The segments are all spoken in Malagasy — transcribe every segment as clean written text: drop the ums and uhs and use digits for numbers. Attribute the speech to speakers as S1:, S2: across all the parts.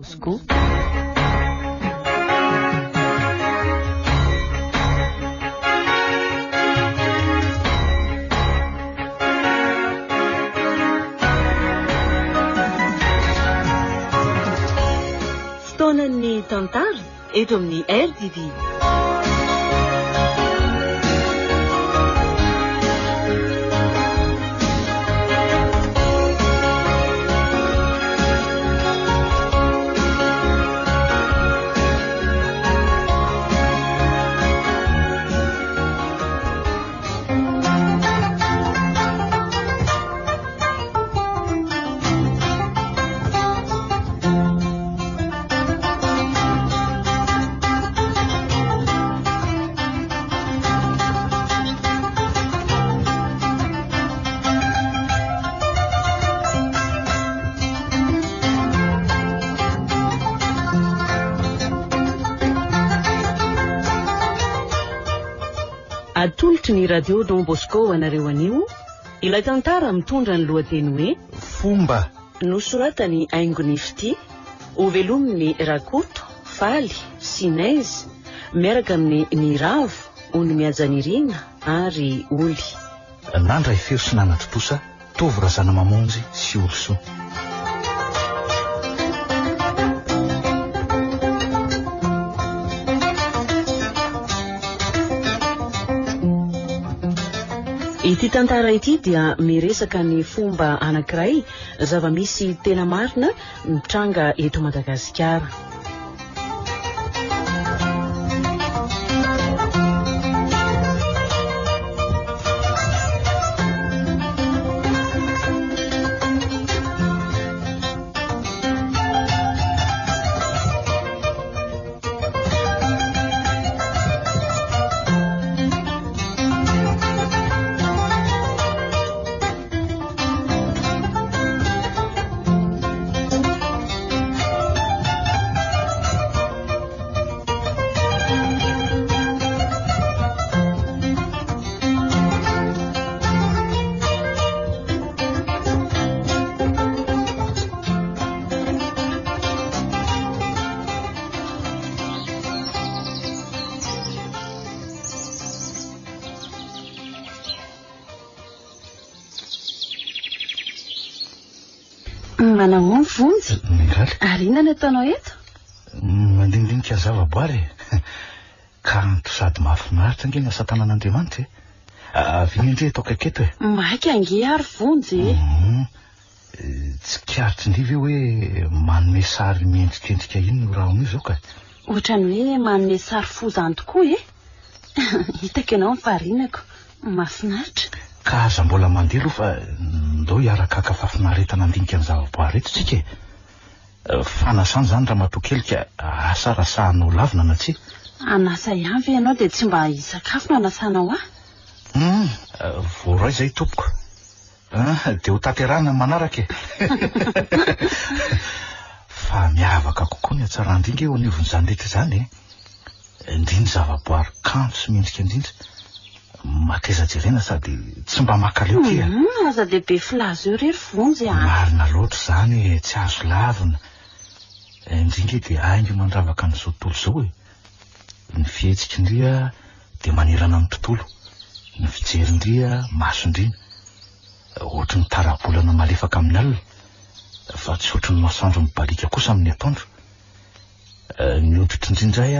S1: Moscou. Fotoanan'ny tantara eto amin'ny RDV. Atolotry ny radio Don Bosco anareo anio, ilay tantara mitondra ny lohateny hoe
S2: Fomba.
S1: Nosoratany Aingo Nifty, hovelominy Rakoto, Faly, Sinaizy, miaraka amin'ny Niravo, Onymiajanirina ary Oly.
S2: Nandray feo sy nanatry posa, tovy razana mamonjy sy oloso.
S1: Ity tantara ity dia miresaka ny fomba anankiray zava-misy tena marina mitranga eto Madagasikara. Manao vonjy. Ary inona ataonao eto?
S2: Mandindinika zavaboary. Kanto sady mahafinaritra ange ny asa tanan'Andriamanitra. Avy indray atao kaiketo e.
S1: Maika ange ary vonjy.
S2: Tsy kiaritry ndriva hoe manome sary miendrikendrika iny no raha io zao ka.
S1: Ohatrany hoe manome sary fo zany tokoa e. Hitako ianao mifarinako. Mahafinaritra.
S2: Ka aza mbola mandelo fa ndao hiarakaka fafinaretana andinika ny zavaboary eto tsika e. Fanasany zany raha matokelika asa rasahanao lavina na tsy.
S1: Anasa ihany ve ianao dia tsy mba hisakafo no anasanao
S2: voray zay tompoko. Dia ho tanterahana manaraka e. Fa miavaka kokoa ny atsarandringa eo anivon'izany rehetra zany e. Indrindra zavaboary kanto sy mendrika indrindra. Mateza jerena sady tsy mba makaleo ty e.
S1: Aza dehibe filazo eo rery vonjy
S2: marina loatra zany tsy azo lavina. Indrindra dia aingo mandravaka an'izao tontolo zao e. Ny fihetsika indria dia manerana amin'ny tontolo. Ny fijery indria masondrina. Ohatry ny tarabolana malefaka amin'ny alina, fa tsy ohatry ny masoandro mibalika kosa amin'ny atoandro. Ny hoditry indrindray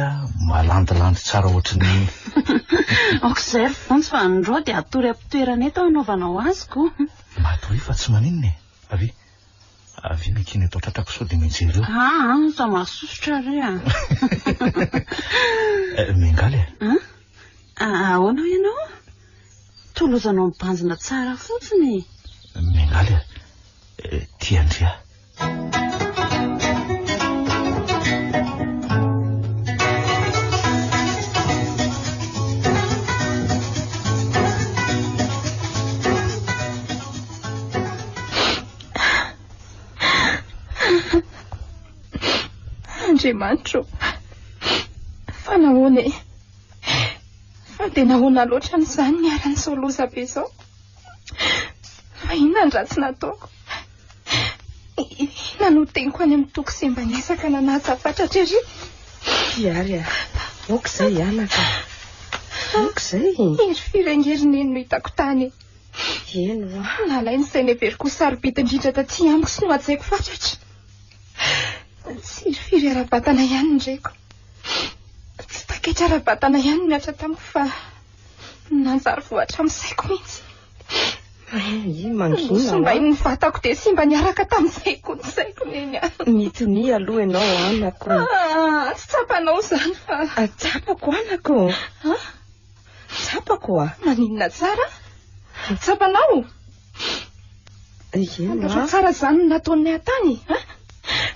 S2: malandilandy tsara ohatry ny
S1: okizay vonjy fa andro dia atory ampitoerana eto anaovanao azoko.
S2: Matoy fa tsy maninona e. Avy mikiny atao tratrako sao dia mijery eo.
S1: Sa masosotra re
S2: Mengaly e.
S1: Ahoana ianao? Tolozanao mibanjina tsara fotsiny.
S2: Mengaly e. Tia andria.
S3: Andriamanitro, fa nahoana e? Fa dia nahoana loatra n'izany niaran'izao loza be izao? Fa inona ny ratsy nataoko? Nanoteniko any amin'ny toko sy mba niasaka nanasa fatratreri.
S4: Iary ok zay anaka. Ok zay.
S3: Ery firangerineny no hitako tany.
S4: Eno
S3: nalainy izay neveriko sarobita indrindra taty amiko sy no atsaiko fatratra. Tsy firy ara-batana ihany ndraiko. Tsy taketra ara-batana ihany miatra tamiko fa nanjary voatra amin'ny saiko mihitsy. Sombainy ny vatako dia simba niaraka tamin'izay ko ny saiko neny.
S4: Mitony aloha ianao anako.
S3: Tsy tsapanao izany fa.
S4: Tsapako anako. Tsapako
S3: maninona tsara? Tsapanao? Fantatra tsara izany no nataonay atany.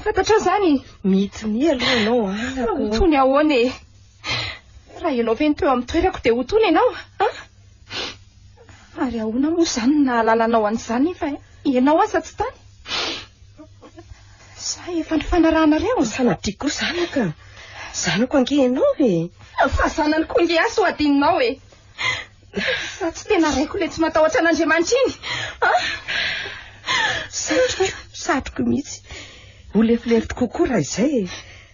S3: Fantatra izany.
S4: Mitony aloha ianao anako.
S3: Hotony ahoana e. Raha ianao ve ny teo amin'ny toerako dia hotony ianao? Ary ahoana moa izany nahalalanao an'izany fa ianao asa tsy tany? Sa efa ny fanarahanareo?
S4: Sanadriko zanaka. Zanako ange ianao e.
S3: Fa zananiko ange asa ho adininao e. Sa tsy tena raiko le tsy matahotra an'Andriamanitra iny?
S4: Satroko mihitsy. Ho lefilefito kokoa raha izay.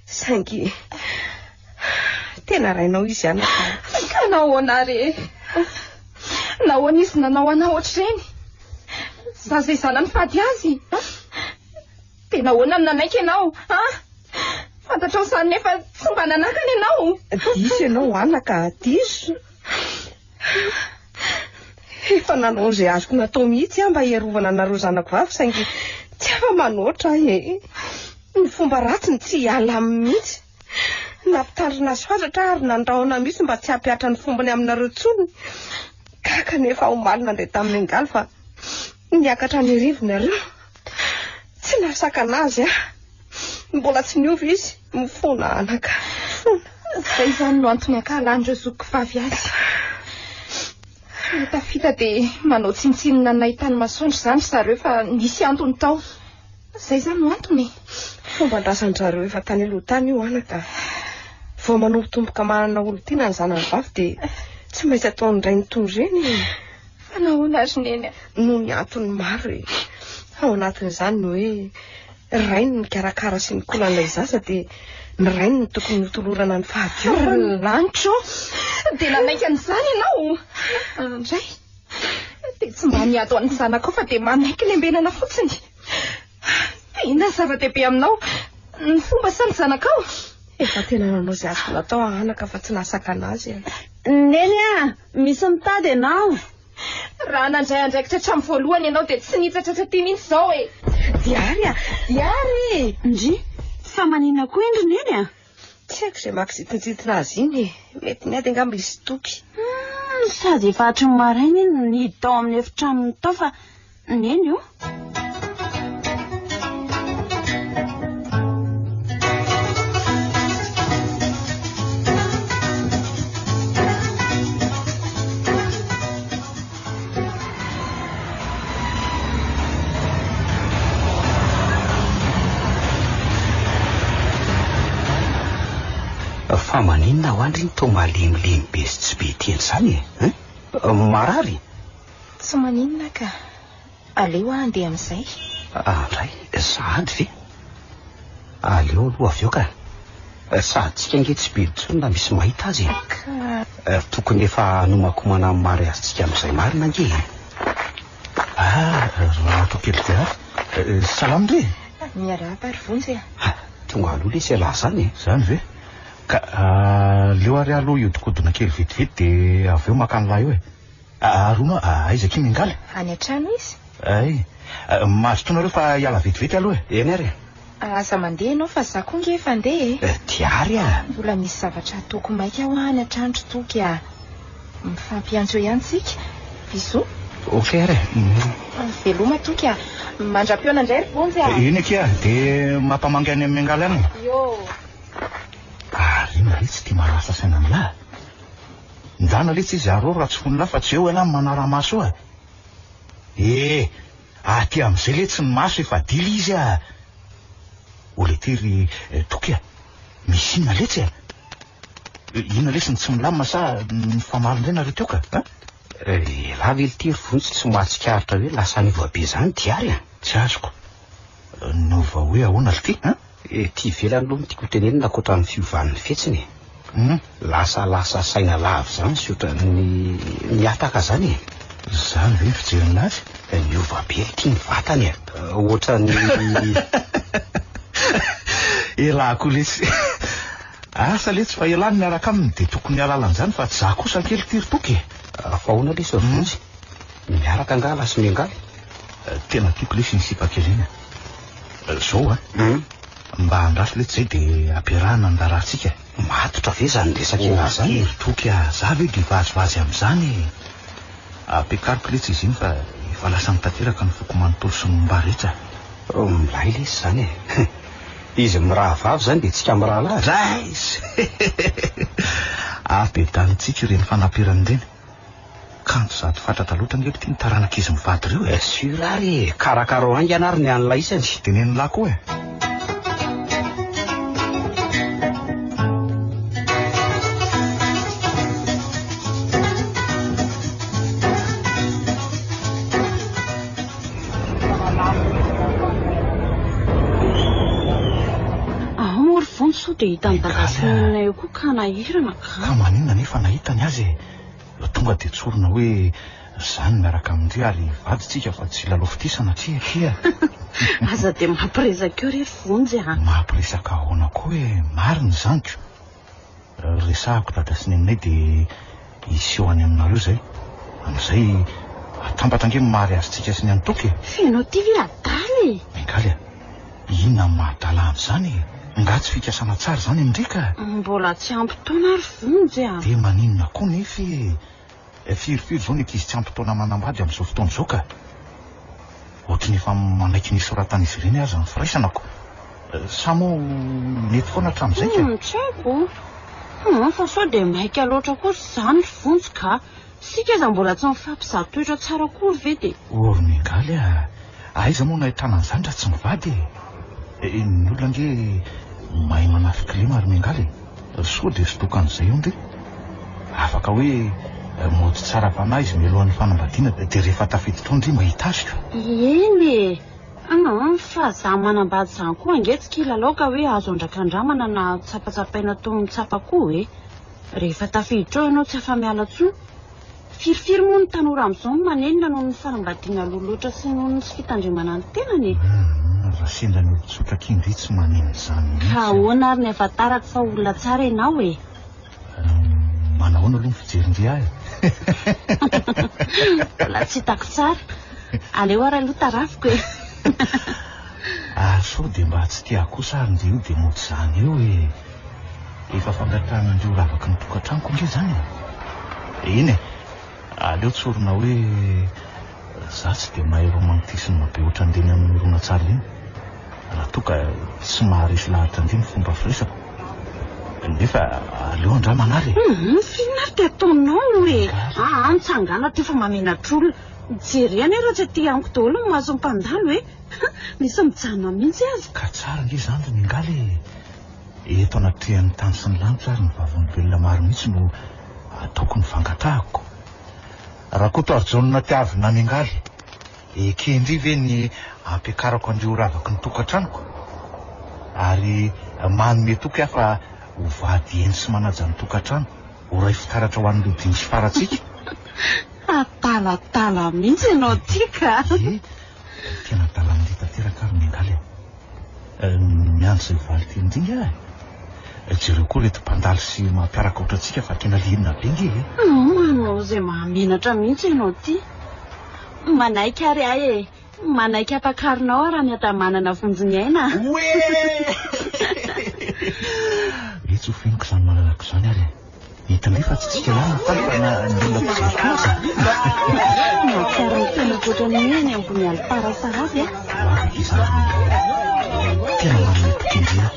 S4: Saingy tena rainao izy anaka.
S3: Ka nahoana re? Nahoana izy nanao anao ohatr'ireny? Za izay zanany fady azy. Dia nahoana nanaiky ianao? Fantatrao izany nefa tsy mba nanakana ianao.
S4: Diso ianao anaka, diso. Efa nanao izay azoko natao mihitsy mba hierovana anareo zanako vavy saingy tsy afa manoatra e. Ny fomba ratsiny tsy hiala aminy mihitsy. Nampitandrina azy fatratra ary nandrahona mihitsy mba tsy hampiatra ny fombany aminareo tsony. Kanefa ao malina indray tamin'ny angaly fa niakatra ny rivinareo. Tsy nasaka anazy mbola tsy niovy izy mifona anaka.
S3: Izay izany no antony ankalan'ireo zokiko vavy azy. Tafita dia manao tsintsinina nahitany masoandro izany zareo fa nisy antony tao. Izay izany no antony.
S4: Fomba ndrasan'zareo efa tany aloha tany io anaka. Vao manombotomboka manana olo tiana ny zanany vavy dia tsy maintsy ataony iray nitondreny.
S3: Fa nahoana azy neny?
S4: No ny antony maro e. Ao anatin'izany no hoe rainy ny karakara sy ny kolan'ilay zaza dia ny rainy ny tokony notolorana ny fahadiovana.
S3: Lanitro dia nanaiky an'izany ianao. Andray dia tsy mba niado an'ny zanako fa dia manaiky ny ambenana fotsiny. Inona zava-dehibe aminao? Ny fomba sa ny zanakao?
S4: Efa tena nanao izay azoko natao anaka fa tsy nasaka anazy.
S1: Neny misy mitady ianao.
S3: Raha nandray andraikitra hatramin'ny voalohany ianao dia tsy nitsatratra ty mihitsy izao e.
S4: Diary
S1: ndry fa maninona koa indro neny
S4: tsy haiko izay makisitonjitina azy iny. Mety niady angamba izy toky.
S1: Sady efa hatry ny maraina iny ny tao amin'ny efitranony tao fa neny io.
S2: Fa maninona ho andry ny to malemilemy be sy tsy be teny izany e? Marary?
S3: Tsy maninona ka. Aleo andeha amin'izay.
S2: Andray, sady ve? Aleo aloha avy eo ka. Sady tsika ange tsy be intsony na misy mahita azy. Tokony efa nomakomana amin'ny mary azy tsika amin'izay marina ange. Rato kely dia salamo re?
S3: Miarahaba ry vonjy
S2: tonga aloha le sy alahy zany e.
S5: Zany ve? Ka leo ary aloha iodikodina kely vitivity dia avy eo makany lahy eo e. Arona aiza ky mingaly?
S3: Any an-trano izy?
S5: Ay, mazotonareo fa hiala vitivity aloha e.
S2: Eny ary?
S3: Asa mandeha ianao fa za koa nge efa andeha e.
S2: Diary
S3: Mbola misy zavatra atoko maika ho any an-trano toky mifampiantso ihany tsika. Bisou.
S2: Ok ary.
S3: Veloma toky mandra-piona indray ry vonjy
S5: Iny kia dia mampamangany amin'ny mingaly any.
S3: Yo.
S5: Rina le tsy tia malasa saina ny lahy. Ndana le tsy izy arô raha tsy fony lahy fa tsy eo ialahy manara-maso oa. Aty amin'izay le tsy ny maso efa dily izy ole tery toky misy inona letsy inona lesy ny tsy milamina sa ny famalo indray nareo teo ka?
S2: Laha velitery vonjy tsy mahatsikaritra hoe lasa nivoabe zany diary
S5: tsy azoko. Nova hoe ahoana ty,
S6: Ty ivelany aloha tiako tenenina ankoatran'ny fiovan'ny fetsiny. Lasa saina lava zany sy ohatran'ny miataka zany.
S5: Zany ve fijeriny lazy?
S6: Miova be tia ny vatany ohatran'ny
S5: elako lesy. Asa le tsy fa elany miaraka aminy de tokony alalan'izany fa tsy za kosa kely tiry-toky.
S6: Fa hoana lesy vonjy. Miaraka angala sy miangaly.
S5: Tena tiako lesy ny sipa kely iny. Zao mba andraso le tsy zay de ampiarahana andarahantsika.
S6: Matotra ve zany resaka ina zany?
S5: Tiry-toky za ve de vazivazy am'izany. Ampiakariko le tsy izy iny fa efa lasa nitateraka ny foko manontolo sy momba rehetra.
S6: Milay lesy zany Izy miraha vavy zany de tsika miraha lahy.
S5: Raisy. Abedanitsika ireny fanampiarany ireny. Kanto zato fatratra loatra ngely tia nitaranaka izy mivady reo.
S6: Surary, karakaro angy anary ny an'ilay isany.
S5: Teneny lahy koa
S1: de hitany dagasinina eo koa ka nahirana
S5: ka maninona nefa nahitany azy tonga de tsorona hoe zany miaraka amindre ary vaditsika fa tsy lalofitisa natria
S1: aza de mampiresaka eo rery vonjy
S5: mampiresaka ahoana koa hoe mariny zaniko resahako dada sy ny aminay de iseho any aminareo zay am'izay atambatra ange mary azytsika sy ny antoky
S1: fenao ty adaly
S5: mingaly inona mahdala am'izany nga tsy fikasana tsara zany amindrika
S1: mbola tsy ampy-taona ary vonjy
S5: de maninona koa nefy firofiry zao ny ankizy tsy ampy-taona manambady am'izao fotoana zao ka ohatrany efa manaiky ny soratan'izy ireny azy ny firaisanako sa mo mety foana hatram'izay ka
S1: tsy haiko fa sao de maika loatra kosa zany vonjy ka sika aza mbola tsy mifampizady toetra tsara kory ve de
S5: oromingaly aiza moa nahitana an'izany raha tsy mivady ny olona nge mahay manafika lema ary mingaly so de sy tokan'izay eo nde afaka hoe mody tsara fanahy izy mialohan'ny fanambadiana de rehefa tafidy tondry mahita azy ka
S1: eny fa za manambady zany koa angetsika ilalaoka hoe azo andrakandramana na tsapatsapaina tao mitsapa koa rehefa tafiditra eo ianao tsy afa-miala tsoa firifiry moa ny tanora am'izao manenina noho ny fanambadiana loloatra sy noho ny tsy fitandrimana ny tenany
S5: raha sendra ny olotsotra kindry tsy maneno zany
S1: ka ahoana ary ny afatarako fa olona tsara ianao
S5: manahoana aloha ny fijerindre ahy
S1: mbola tsy hitako tsara aleo ary aloha tarafiko
S5: sao de mba tsy tia kosa ary ndre io de mody zany eo efa fangatrana andreo ravaka ny tokantranoko nge zany iny aleo tsorona hoe za tsy de mahay ro magnitisiny mabe oatra andeny amin'ny rona tsara iny raha toka tsy maharesy lahatra andeny fomba firesako nefa aleo andra manary
S1: finary de ataonao hoe nitsangana ty fa mamenatr'olona jereny raha tsy aty amiko daholo ny mahazo mpandalo hoe nisy mijanona mihitsy azy
S5: ka tsara nge zany ry mingaly eto anatrehan'ny tany sy ny lanitra ary ny vavan'ny velona maro mihitsy no ataoko ny fangatrahako raha koa toaryjaonina tiavina mingaly ekendry ve ny ampiakarako andreo ravaky ny tokantranoko ary manome toky afa hovady eny sy manaja ny tokantrano ho ray fitaratra ho an'ileo dimy sy faratsika
S1: atalatala mihitsy ianao tika
S5: tena dala amin'ny tanteraka ary mingaly miandro zay valy ty indringa jereo koa reto mpandalo sy mampiaraka ohatratsika fa tena linina be nge
S1: manao zay mahamenatra mihitsy ianao ty manaiky ary ahy manaiky apakarinao raha miata-manana vonjiny aina
S5: etsy ho feniko zany malalako zany ary hitandre fa tsy tsika lana falifana ny olona fijerykoza
S1: mapiara ny tena koatrany eny ambony aliparasarazy
S5: izany tena manomepokindrina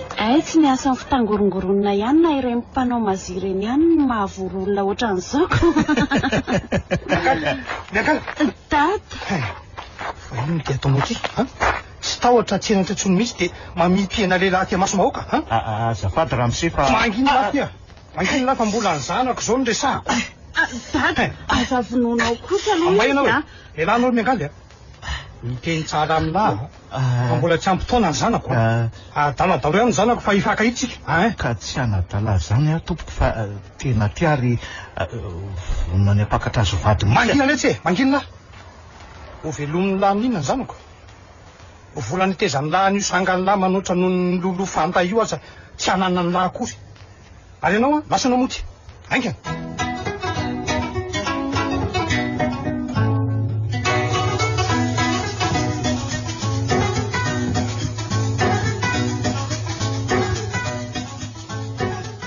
S1: tsy ny asan'ny fitangorongoronina ihany na iray mpanao mazireny ihany ny mahavory olona ohatran'izako data
S7: fa ino ty ataonao ty tsy tahotra tsenatra tsony mihitsy de mamipihana lehilahy ty maso mahoaka
S5: azafady raha mise fa
S7: manginy lahy tya manginy lahy fa mbola ny zanako zao ny resahako
S1: data aza vononao kosa
S7: amainao
S1: aloha
S7: lehilahy nao miangaly Miteny tsara aminahy. Fa mbola tsy ampy taona ny zanako. Adaladalo ihany ny zanako fa hifankahitsika.
S2: Ka tsy anadala zany tompoko fa tena tiary vonany apakatra azo vady
S7: Mangina letsy mangina. Ho velomin'ny lahy amin'inona ny zanako. Volany tezany lahy an'io sangany lahy manoatra noho ny lolo fanta io aza tsy anana ny lahy akory. Ary ianao lasa namoty. Aingana.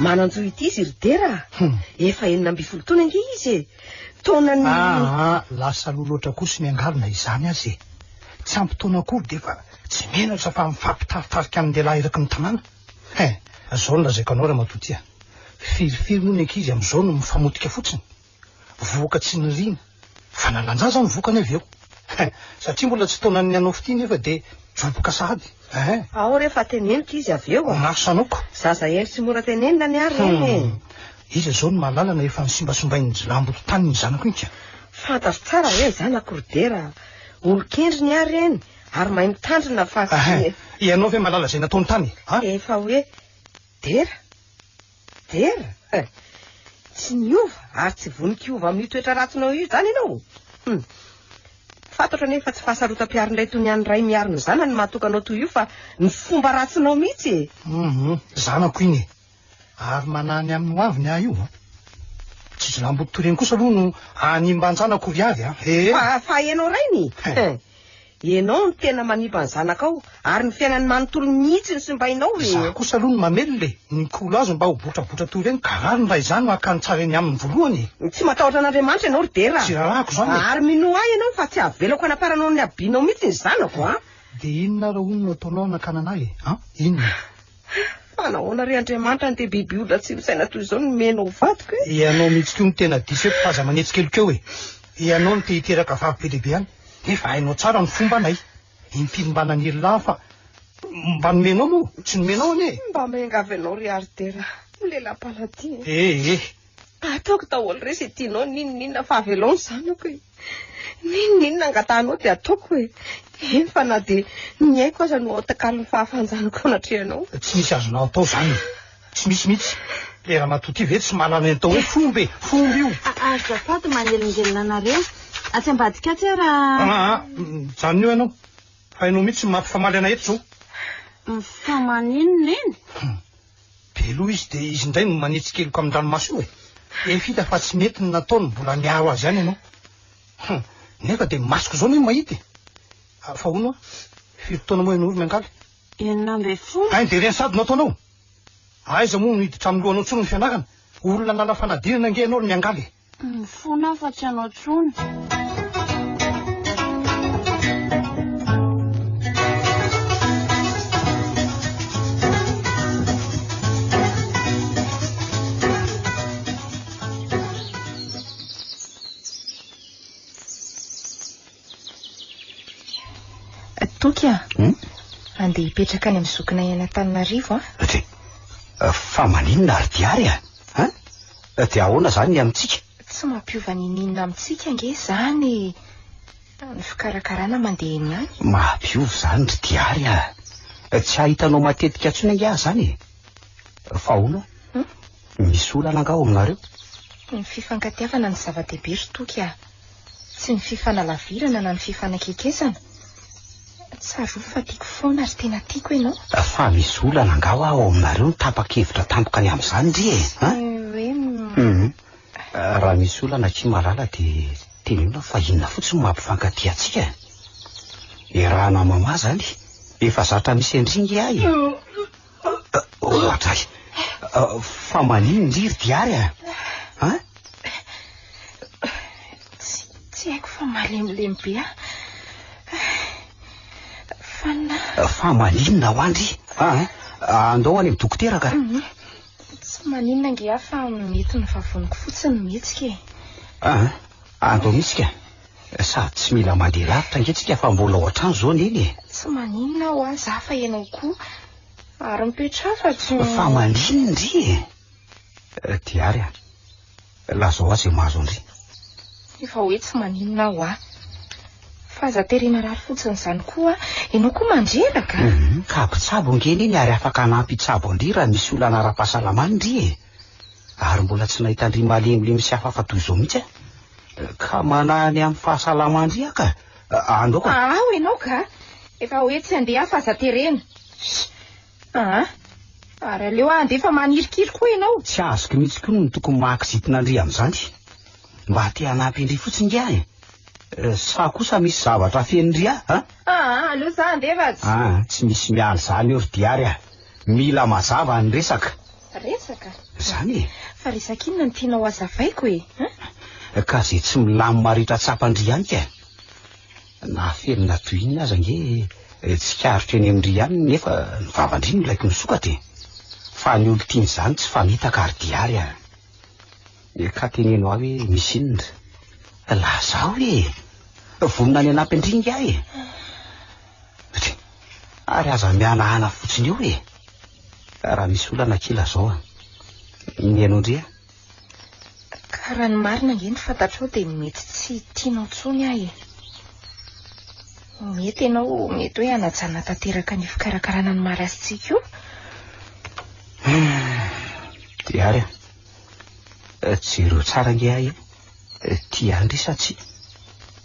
S4: Mananjo ity izy ridera. Efa 12 taona ange izy. Taona ny
S7: lasa loloatra kosa ny angalina izany azy. Tsy ampy taona akory dia fa tsy menatra fa mifampitaritarika amin'ny lehilahy eraky ny tanàna. Zao no lazaiko anao raha matotia. Firifiry moa ny ankizy amin'izao no mifamotika fotsiny. Voka tsy niriana. Fa nalanjaza ny vokany avy eo. Satria mbola tsy taona ny anao fity nefa dia joboka sady.
S4: Ao rehefa teneniko izy avy eo.
S7: Nasanoko.
S4: Zaza ely tsy mora tenenina ny ary eny.
S7: Izy zao no mahalala na efa nisimbasombainy lambo tany ny zanako iny.
S4: Fantasy tsara hoe zanako ridera. Olo-kendry ny ary eny. Ary mahay mitandrina fa
S7: ianao ve malala izay nataony tany?
S4: Efa hoe dera. Tsy niova ary tsy voninkiova amin'ny toetra ratinao io zany ianao. Fantatra nefa tsy fahasarotam-piarindray toy ny any ray miaro ny zanany mahatokanao toy io fa ny fomba ratsinao mihitsy.
S7: Zanako iny. Ary manany amin'ny hoaviny ahy io. Tsy lambo toreny kosa aloha no animba ny zanako ry avy.
S4: Fa ianao rainy. Ianao ny tena manimba ny zanakao ary ny fiainany manontolo mihitsy ny simbainao.
S7: Za kosa aloha no mamelile ny kolo azo mba ho botrabotra toy ireny ka rary mba izany makany tsara eny amin'ny voalohany.
S4: Tsy matahotra an'Andriamanitra ianao ridera.
S7: Tsy rarako zany.
S4: Ary mino ahy ianao fa tsy avelako anaparanao ny abinao mihitsy ny zanako.
S7: Dia inona raha hono nataonao nakananay? Inona?
S4: Fa nahoana ry Andriamanitra ny te biby olona tsy misaina toy izao no menao vadiko.
S7: Ianao mihitsy koa no tena disy eto faza manetsikelikeo hoe. Ianao no te hiteraka vavy be lehibe any. Nefa hainao tsara ny fomba nay. Impirimbana ny lahy fa mba nomenao moa, tsy nomenao ane.
S4: Mba mengavy anao ry ridera. Lelam-palaty. Ataoko daholo resy tianao ninona fa avelao ny zanako e. Ninona angatanao dia ataoko e. Fa na dia ny haiko aza no atakalo ny fahafanjanako anatrehanao.
S7: Tsy misy azonao atao zany. Tsy misy mihitsy. Lera matoty ve tsy malana atao hoe fomba io.
S1: Azafady manelingelina anareo. Atsy ambadika tsy raha.
S7: Zany io ianao. Fa ianao mihitsy mampifamaly ana eto zao.
S1: Fa maninona eny?
S7: Belo izy dia izy indray no manetsikeliko amin'ny ranomaso io e. Efita fa tsy mety ny nataony mbola niaro azy ihany ianao. Nefa dia masoko zao no mahita. Fa hono firy-taona moa ianao miangaly?
S1: 12.
S7: Dia reny sady nataonao. Aiza moa no hiditra amin'ny lohanao tsony ny fianarana. Olona nala fanadinana nge ianao no miangaly.
S1: Fona fa tsy anao tsony.
S3: Tokia. Andeha hipetraka any amin'ny zokina Antananarivo.
S6: Fa maninona ary diary dia ahoana zany ny amintsika?
S3: Tsy mampiova ninina amintsika ange zany ny fikarakarana mandeha eny any.
S6: Mampiova zany ry diary tsy ahitanao matetika atsony ange ahy zany. Fa ahoana? Misy olana angao aminareo?
S3: Ny fifankatiavana ny zava-dehibe ry Tokia. Tsy ny fifanalavirana na ny fifanakekesana. Tsaro fa tiako foana ary tena tiako ianao.
S6: Fa misy olana angao ao aminareo ny tapakevitra tampoka ny amin'izany ry raha misy olana tsy malala dia tenenao fa inona fotsiny mampifankatia antsika. Erahana mama zany efa zatra misy endringy ahy. Ohatray fa maninona ry diary
S3: Tsy haiko fa malemilemy be
S6: fa maninona ho andry? Andao any amin'ny dokotera ka?
S3: Tsy maninona nge fa mety ny vavoniko fotsiny mihetsika e.
S6: Andao mihitsy ka. Sady tsy mila mandeha lavitra ngentsika fa mbola ao an-trano zao neny.
S3: Tsy maninona ho azy fa ianao koa ary mipetra
S6: fa maninona ry diary lazao azy mahazo andry.
S3: Efa hoe tsy maninona ho Faza terina rary fotsiny izany koa, ianao koa mandreraka.
S6: Ka pitsabo ngeny iny ary afaka anampy tsabo andry raha misy olana ara-pahasalamana ndry ary mbola tsy nahita andry malemilemy sy hafa toy izao mihitsy ka manany amin'ny fahasalamana ndry aka andao ka.
S3: Ao ianao ka, efa hoe tsy andeha faza terena. Ary aleo andefa manirikiry koa ianao.
S6: Tsy azoko mihitsy koa no tokony mahakizitina andry amin'izany mba te hanampy andry fotsiny ngy sa kosa misy zavatra feno ndry
S3: aleo za andefa
S6: tsy misy mialy zany eo ry diary mila mazava ny resaka.
S3: Resaka?
S6: Zany
S3: fa resaka inona no tianao hazavaiko
S6: ka zay tsy milamy maritra tsapandry ihany ka na felina toy iny aza nge tsy karotra eny amindry ihany nefa ny vavandry no ilaiko nisokatra fa ny olo tiany zany tsy famitaka ary diary ka teneno aho hoe misy inona la zaho vonona ny anampy andringy ahy ary aza mianahana fotsiny eo raha misy olana kila zao inenao ndry
S3: ka raha ny marina nge ny fantatrao dia mety tsy tianao tsony ahy mety ianao mety hoe anajana tanteraka ny fikarakarana ny marasitsika io
S6: diary jero tsara nge ahy tia andry sa tsy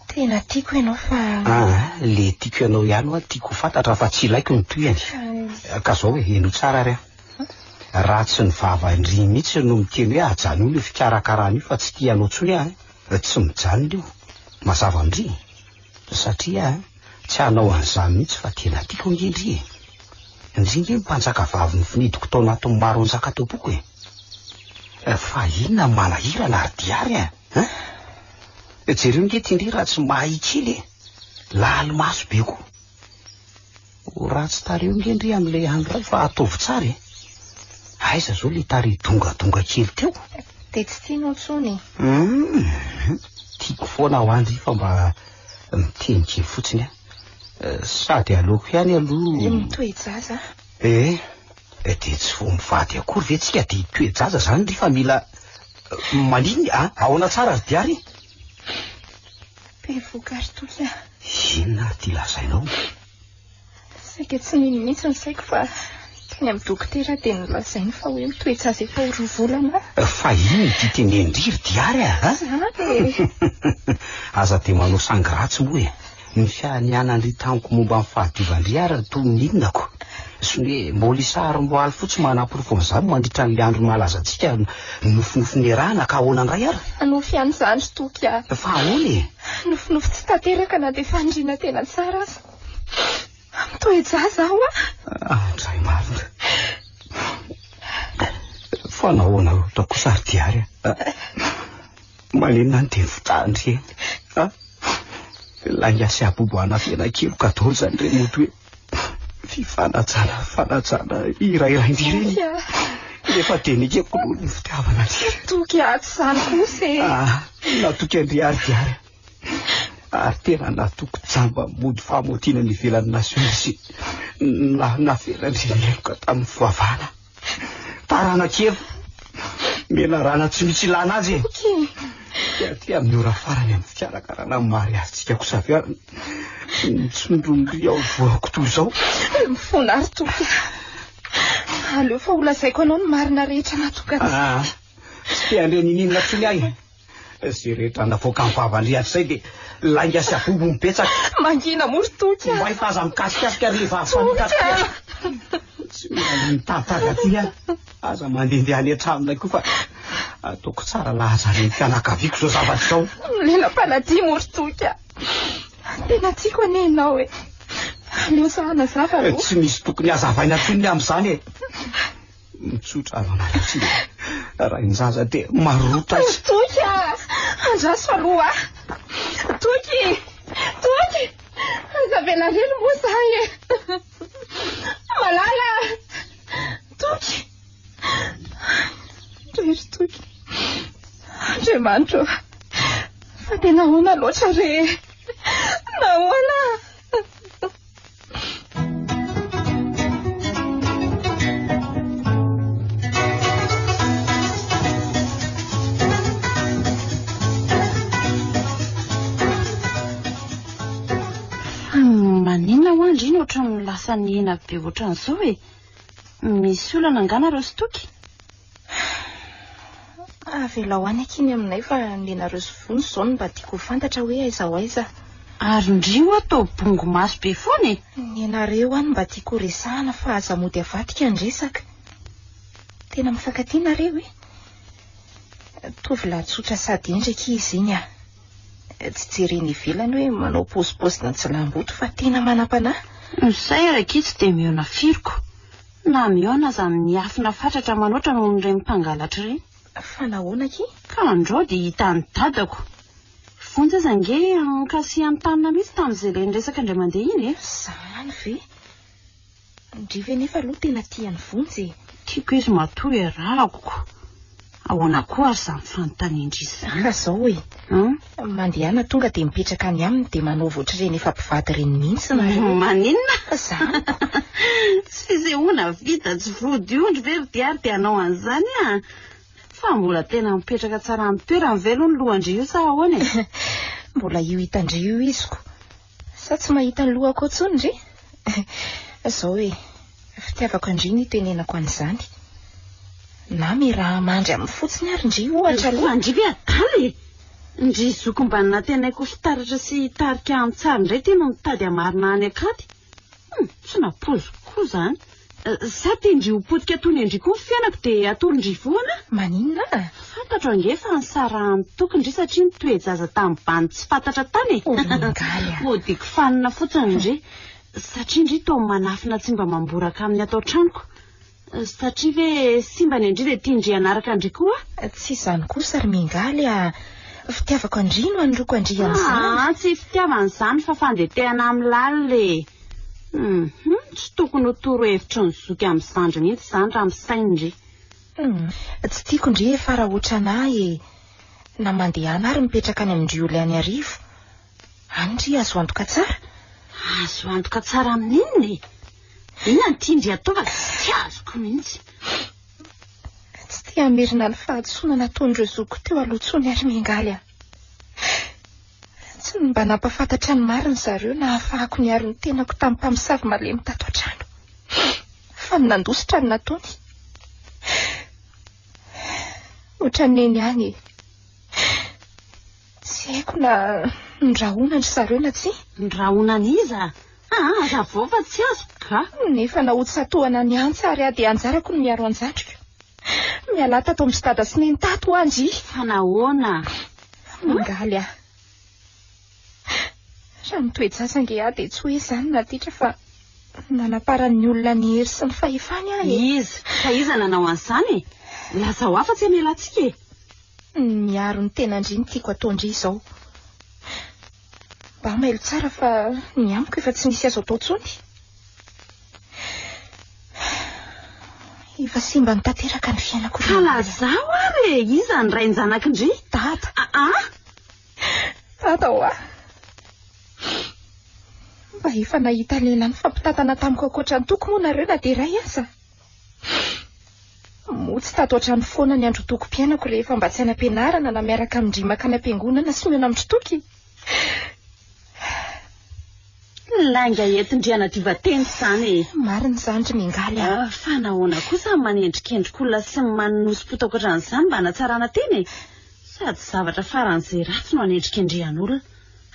S3: tena tiako ianao fa
S6: le tiako ianao ihany hoa tiako fantatra fa tsy ilaiko ny toyany ka zao hoe eno tsara ary raha tsy ny vavandry mihitsy no miteny hoe ajany io le fikarakarana io fa tsy tianao tsony tsy mijanona io mazava andry satria tsy hanao an'izany mihitsy fa tena tiako ngendry indrindra mpanjaka vavy ny finidiko tao anatin'ny maro anjaka tao boko fa inona manahirana ary diary jereo nge tindry raha tsy mahikely lalo maso beko raha tsy tareo ngendry amin'ilay andro ray fa ataovy tsara aiza zao le tary dongadonga kely teo
S3: dia tsy tianao tsony
S6: tiako foana ho andry fa mba miteny kely fotsiny sady aleoko ihany aloha
S3: mitoejaza
S6: dia tsy vo mivady akory ve tsika dia toejaza zany ry fa mila maniny ahoana tsara ry diary
S3: be vokary toky
S6: inona ary ty lazainao
S3: saika tsy nino mihitsy ny saiko fa teny amin'ny dokotera dia nolazainy fa hoe mitoejaza efa ho rovolana
S6: fa iny ty tenendry ry diary aza dia manao sangratsy moa ny fianianandry tamiko momba amin'ny fahadiovandry ary toy mininako sy ny hoe mbola isary mbo aly fotsy manam-porofony zany mandritra n'le andro malaza antsika nofinofin-erahana ka ahoana ndray ary
S3: nofy ihany zany toky
S6: fa ahoana
S3: nofinofy tsy tanteraka na dia fandriana tena tsara azy mitoejaza aho
S6: ndray marina fa nahoana ota kosa ry diary malenina ny teny fotandry langasy abobo anafena kelo kadolo zany re moto hoe fanajana irairaindry reny efa tenikeko no ny fitiavana
S3: toky atsy zany kosa
S6: natoky andry ary diary ary tena natoko jamba mody fahamotina ny ivelan'ny nasiona sy nafelandreneloka tamin'ny fivavahana tarana kely mena rana tsy misy ilana azy ty amin'ny ora farany amin'ny fikarakarana amin'ny mariazitsika kosa avy ary nitsondrondry ao voako toy izao
S3: mifona ary toky aleo fa olazaiko anao ny marina rehetra natoka
S6: tsy te andrenin'inona tsony ahy zay rehetra navoaka amin'ny vavandriatra zay dia langasy abobo mipetsaka
S3: mangina mory toky
S6: mba efa aza mikasikasika ry vavafamikasika tsy mila mitataga ty aza mandehandeha any an-tranonay koa fa ataoko tsara lahazany ny fianakaviako zao zavatra zao
S3: lela-paladia mory toky tena tiako anenao aleo zahana zava
S6: tsy misy tokony hazavaina tsony amin'izany mitsotra avanatsy raha iny zaza dia marota
S3: toky andraso faloha toky azavela reny moa zahy malala toky rery toky andriamanitra fa tena ahoana loatra re nahoana
S1: asa nihina be ohatran'izao e. Misy olana anganareo sy toky?
S3: Avela ho any akiny aminay fa nenareo sy vony zao no mba tiako ho fantatra hoe aiza ho aiza.
S1: Ary ndrio atao bongo maso be foana e.
S3: Nenareo any mba tiako resahana fa aza mody avadika andresaka. Tena mifankatia nareo e. Tovolahy tsotra sady endrika izy iny a. Tsy jereny ivelany hoe manao paozipaozina tsy lamboto fa tena manam-panahy.
S1: Say rakitsy dia mihaona firiko. Na mihaona aza amin'ny afina fatratra manoatra noho ny ireny mpangalatra ireny.
S3: Fa nahoana ki?
S1: Ka andreo dia hita ny dadako. Vonjy aza nge ankasy an-tanina mihitsy tamin'izay ilay niresaka indray mandeha iny e.
S3: Zany ve? Ndrive nefa aloha tena tiany vonjy.
S1: Tiako izy matory rahako. Ahoana koa ary izany fanontaniana izany.
S3: Ka zao e. Mandehana tonga dia mipetraka any aminy dia manao ohatr'ireny efa mpivady reny mihitsy nareo.
S1: Maninona?
S3: Zany.
S1: Tsy fisehoana vita tsy vodiondry ve dia ary dia hanao an'izany a. Fa mbola tena mipetraka tsara amin'ny toerany ve aloha ny lohandry io sa ahoana e?
S3: Mbola io hitandry io iziko. Sa tsy mahita ny lohako intsony ndre? Zao e. Fitiavako andriny tenenako an'izany. Na miraha mandry amin'ny fotsiny ary ndry ohatra aloha.
S1: Andry ve adaly? Ndry zoko mba natenaiko fitaratra sy tarika amin'ny tsara indray tena mitady amarina any akady. Tsy napozo koa izany. Sa te ndry ho potika tony endry koa ny fiainako dia atolondry foana.
S3: Maninona?
S1: Fantatro ange fa ny sarahany tokony satria ny toe-jaza tamin'ny bany tsy fantatra tany e.
S3: Oringaly a.
S1: Modiko fanina fotsiny ndry. Satria ndry tao manafina tsy mba mamboraka amin'ny atao tranoko. Satria ve simba ny andry dia tia ndry anaraka andry koa?
S3: Tsy izany kosa ary mingaly a. Fitiavako andry no androko andry amin'izany.
S1: Tsy fitiavan'izany fa fandetehana amin'ny lalina. Tsy tokony ho toro hevitra ny zoky amin'ny zandry mihitsy izany raha misainy ndry.
S3: Tsy tiako ndry efa raha ohatranahy e. Na mandehana ary mipetraka any amin'ny Rioly any arivo. Any ndry azo antoka tsara.
S1: Azo antoka tsara amin'inona e? Inona ny tiandry ataova tsy azoko mihitsy.
S3: Tsy tia hamerina ny fahadsoana nataon'ireo zoko teo aloha-tsony ary mingaly a. Tsy mba nampafantatra ny mariny zareo na ahafahako niaro ny tenako tamin'ny mpamosavy malemy tato an-trano. Fa ny nandositra ny nataony. Ohatran'eny any. Tsy haiko na ndrahona ny zareo na tsy.
S1: Ndrahona n'iza? Aza vao fa tsy azoko ka.
S3: Nefa nahotsatohana ny antsa ary ady anjarako ny miaro anjandriko. Miala tato amin'ny stada sy neny tato anjy.
S1: Fa nahoana?
S3: Mingaly a. Raha ny toe-jaza nge a dia tsy hoe izany natitra fa nanaparan'ny olona ny hery sy ny fahefany ahy.
S1: Iza? Fa iza nanao an'izany? Lasa ho afa-tsy amelantsika e.
S3: Miaro ny tena ndry ny tiako atao ndry izao. Mba mailo tsara fa ny amiko efa tsy misy azo atao tsony. Efa simba ny tanteraka ny fiainako.
S1: Ka lazao ary e, iza ny ray ny zanako ndry?
S3: Tata.
S1: Tata
S3: ho a. Mba efa nahita lela ny fampitatana tamiko ankoatra ny toko moa nareo na dia ray aza. Motsy tato hatrany foana ny andro toko-piainako rehefa mba tsy any am-pianarana na miaraka amin'ny ndry makany am-piangonana sy mihaona amin'ny toky.
S1: Langa entin-driana diva-teny izany e.
S3: Marina izany ry mingaly a.
S1: Fa nahoana kosa manendrikendrik'olona sy manosy-potako ohatran'izany mba hanatsarana teny e. Sady zavatra faran'izay ratsy no hanendrikendrihan'olona.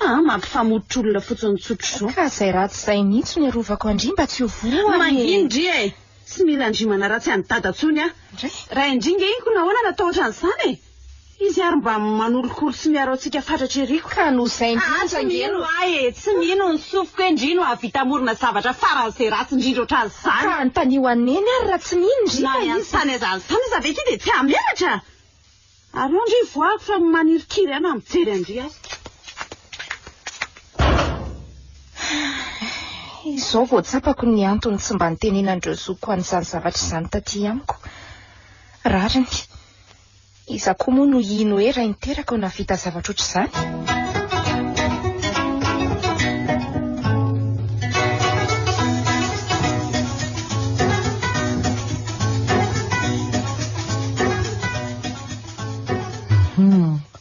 S1: Mampifamototra olona fotsiny tsotro zao.
S3: Ka izay ratsy izay mihitsy ny arovako andry mba tsy ho voa.
S1: Mangindry e. Tsy mila andrimana ratsy any dadatsony a. Raha indringa iny ko nahoana natao ohatran'izany e. Izy ary mba manolokolo sy miaro antsika fatratra eriko.
S3: Ka no izay
S1: Tsy mino ae, tsy mino ny sofiko endrino ahavita morona zavatra faran'izay ratsy indrindra ohatran'izany.
S3: Ka antanio aneny ary raha tsy mino ndry.
S1: Na iansany azany iza ve ty dia tsy hamelatra. Ary ondry voako fa manirikiry ana mijery andry azy.
S3: Izao vao tsapako ny antony tsy mba nitenenandreo zoko an'izany zavatra izany taty amiko. Rariny. Iza koa moa no ino hoe raha niteraka ao navita zavatra ohatr'izany.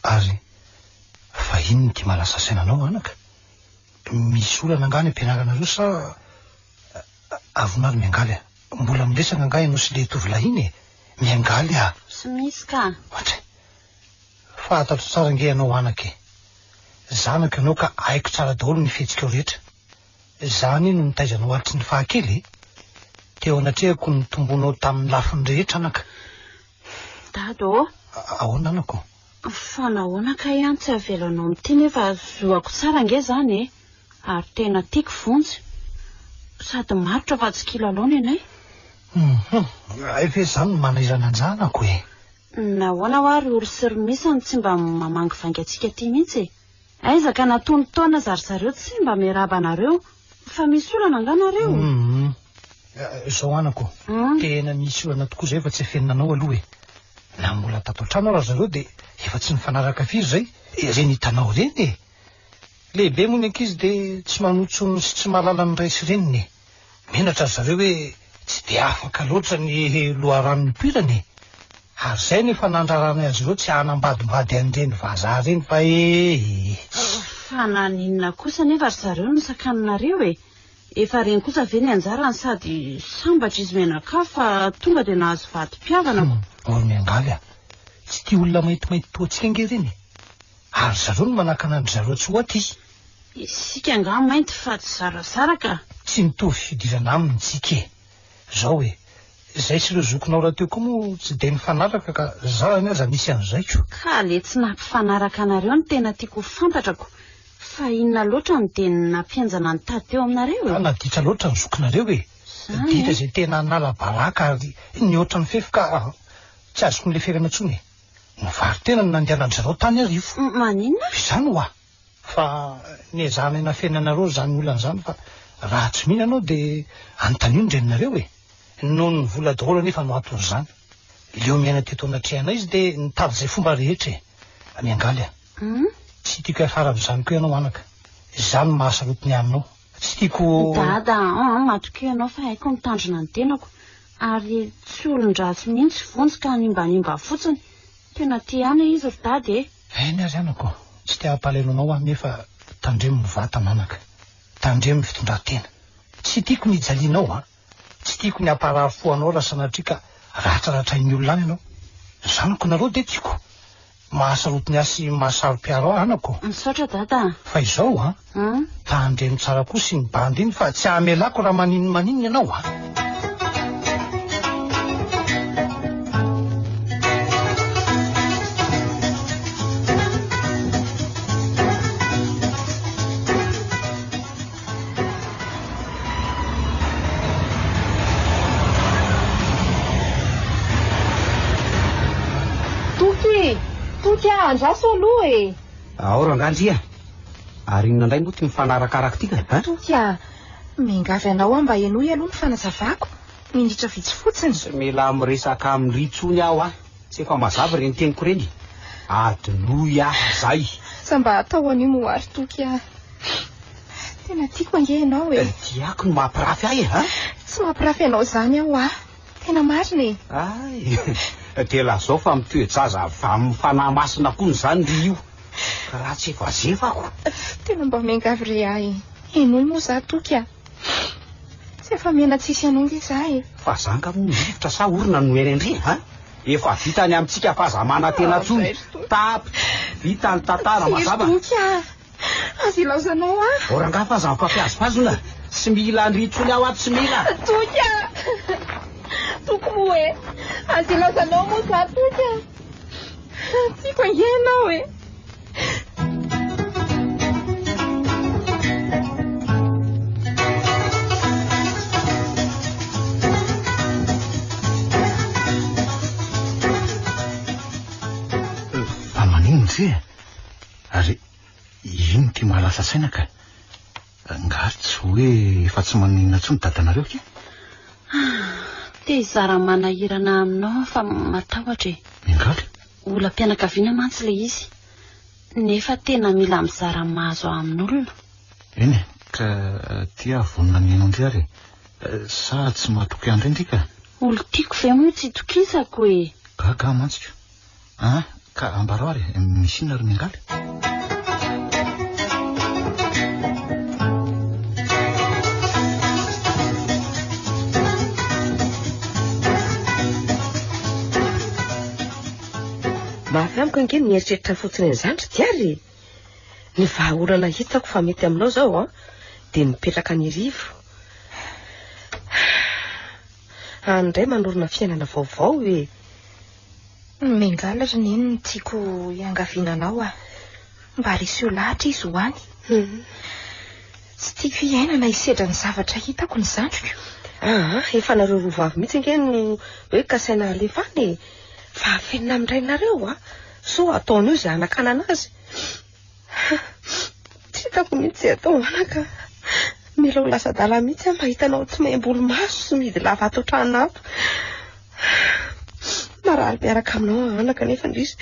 S7: Ary fa ino ty malasa sainanao anaka? Misy olana angany am-pianarana reo sa Avonary miangaly mbola milesaka nga ianao sy le tovolahy miangaly a.
S1: Sy misy ka.
S7: Ohatry. Fantatro tsara nge ianao anaky. Zanako ianao ka haiko tsara daholo ny fihetsika rehetra. Zany no nitaizanao aritry ny fahakely. Teo anatrehako ny tombonao tamin'ny lafiny rehetra anaka.
S1: Dado.
S7: Ahoana anako?
S1: Fa nahoana ka ihany tsy avelanao amity nefa zoako tsara nge zany ary tena tiako vonjy. Sady marotra fa tsy kilalaona ianay.
S7: Efa izany no manahirana anjanako e.
S1: Nahoana ho ary orosyry misany tsy mba mamangy vaingantsika ty mihitsy. Aiza ka natony taona zarizareo tsy mba miaraba anareo fa misy olana anganareo.
S7: Zao anako. Tena misy olana tokoa zay fa tsy efeninanao aloha e. Na mbola tato trano raha zareo dia efa tsy mifanaraka firy zay. Ireny hitanao reny e. Lehibe moa ny ankizy dia tsy manotsony sy tsy mahalala ny ray sy reniny. Menatra zareo hoe tsy dia afaka loatra ny loharanony pirany. Ary zay nefa nandrarana azy ireo tsy hanambadimbady an'ireny vazaha reny fa
S1: Fa naninona kosa nefa ry zareo no sakanonareo e. Efa reny kosa ve ny anjarany sady sambatra izy menaka fa tonga dia nahazo vady-piavana.
S7: Olo miangaly a. Tsy tia olona maintimainty toantsika nge reny. Ary zareo no manakana andry zareo tsy hoaty.
S1: Isika nga mainty fa tsy zarazaraka.
S7: Tsy mitovy fidirana aminy tsika e. Zao e. Zay sy ireo zokinao raha teo koa moa tsy dia nifanaraka ka zaho any aza misy an'izayko.
S1: Ka le tsy nampifanaraka anareo no tena tiako fantatrako. Fa inona loatra no dia nampianjana ny tady teo aminareo e.
S7: Naditra loatra ny zokinareo e. Dita izay tena nala baraka ary ny oatra ny fefy ka tsy azoko ny leferana intsony. Ny vary tena no nandehanandry zareo tany arivo.
S1: Maninona?
S7: Izany ho fa ny zana ena fiainanareo zany olana zany fa raha tsy mihina anao dia anontaniany renareo e. Noho ny vola daholo nefa no atony zany. Ileo miaina teto anatrehana izy dia nitady izay fomba rehetra e. Miangaly a. Tsy tiako hiafara amin'izany koa ianao anaka. Izany mahasarotiny aminao. Tsy tiako.
S1: Dada, matoka ianao fa haiko mitandrina ny tenako. Ary tsy olon-dratsy mihitsy vonjy ka nimbanimba fotsiny. Tena tiana izy ry dady e.
S7: Eny ary anako. Tsy tia hampalainao anao nefa tandremo ny vatana anaka. Tandremo ny fitondran-tena. Tsy tiako ny hijalianao Tsy tiako ny hamparary fo anao raha sanatria ka ratraratra ny olona any ianao. Zanako nareo dia tiako. Mahasarotiny asy mahasaro-piaro anako.
S1: Misaotra dada.
S7: Fa izao tandremo tsara koa sy ny bandy iny fa tsy hamelako raha maninona ianao
S3: Andraso aloha e.
S6: Ao rangandria. Ary inona indray moa ty mifanarakaraka ty ka?
S3: Toka, mingavy anao mba ianoy aloha ny fanazavako. Mindritra vitsy fotsiny.
S6: Tsy mila miresaka amin'ny ritsony aho tsy efa mazava reny teniko reny. Adoloy zay.
S3: Sa mba atao an'io moary toka. Tena tiako ange ianao e.
S6: Tiako no mampirafy ahy
S3: Tsy mampirafy anao zany aho Tena marina
S6: e. Tela zao fa mitoejaza va amin'ny fanahy masina koa zany ry io. Ka raha tsy evazevako.
S3: Tena mba miangavy re ahy. Enoy moa za toka. Tsy efa mena tsisy anao nge za e.
S6: Fa zanga moa rivotra sa orona no erendre Efa vita ny amintsika fahazamana tena tsony. Tapy. Vita ny tantara mazava.
S3: Azy ilaozanao
S6: Oranga fa za fampiazopazona. Tsy mila nritsony aho tsy mila.
S3: Toka. Toko moa e. Azy ilaozanao moa za toka. Tiako ange ianao e.
S2: Fa manino ty ary ino ty mahalasa saina ka nga tsy hoe efa tsy maninona tsony dadanareo ty.
S1: Te zara manahirana aminao fa matahotra e.
S2: Mingaly.
S1: Olam-pianakaviana mantsy le izy. Nefa tena mila mizara mahazo amin'olona.
S2: Eny ka tia vonona ny ianao ndry ary sa tsy mahatoky andry ndry ka.
S1: Olo tiako ve moa tsy tokisako e.
S2: Gaga mantsika. Ka ambarao ary misy inona ry Mingaly.
S4: mafy amiko ange mieritreritra fotsiny izany diary. Ny vahaolana hitako fa mety aminao zao dia mipetraka ny rivo. Andray manorina fiainana vaovao e.
S3: Mengalatra neny ny tiako iangaviananao mba risio lahatra izy ho any. Tsy tiako hiainana isedra ny zavatra hitako ny zandriko.
S4: Efa nareo roa vavy mihitsy ange no hoe kasaina alefany. Fa afenina amin'irainareo so ataon'io izay anakana anazy. Tsy hitako mihitsy atao anaka. Mila ho lasa dala mihitsy mba hitanao tsy maim-bolo maso sy midy lava ato tranon'ato. Maraly miaraka aminao anaka nefa ndrisy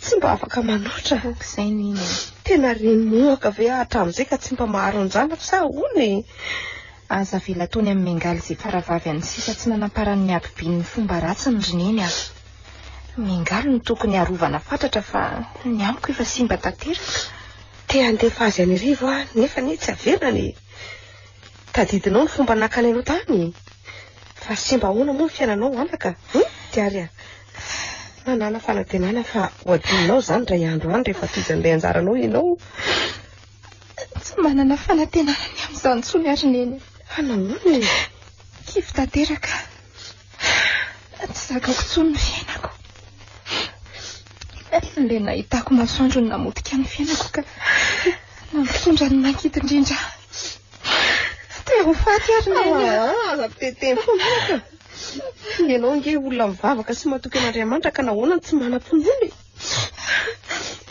S4: tsy mba afaka manoatra.
S3: Izay niny.
S4: Tena reny mohaka ve hatramin'izay ka tsy mba maharo an'izany sa hono.
S3: Aza vela tony amin'ny mengaly izay faravavy any sisa tsy nanamparany ny abibiny fomba ratsy ny rineny Mengaly no tokony harovana fatratra fa ny amiko efa simba tanteraka.
S4: Te handefa azy any rivo nefa ny tsy averina tadidinao ny fomba nakany aloha tany. Fa simba ahoana moa ny fiainanao anaka? Diary nanana fanatenana fa hoadinanao zany ray andro any rehefa toizan'ilay anjaranao ianao.
S3: Tsy manana fanatenana ny amin'izany tsony ary neny.
S4: Hanahoana
S3: kivy tanteraka. Tsy zakako tsony ny fiainako. Le nahitako masoandro ny namotika ny fiainako ka nampitondra ny mankidindrindra. Te ho faty ary neny.
S4: Aza-teteny foana. Ianao nge olona mivavaka sy matoky an'Andriamanitra ka nahoana tsy manam-ponony.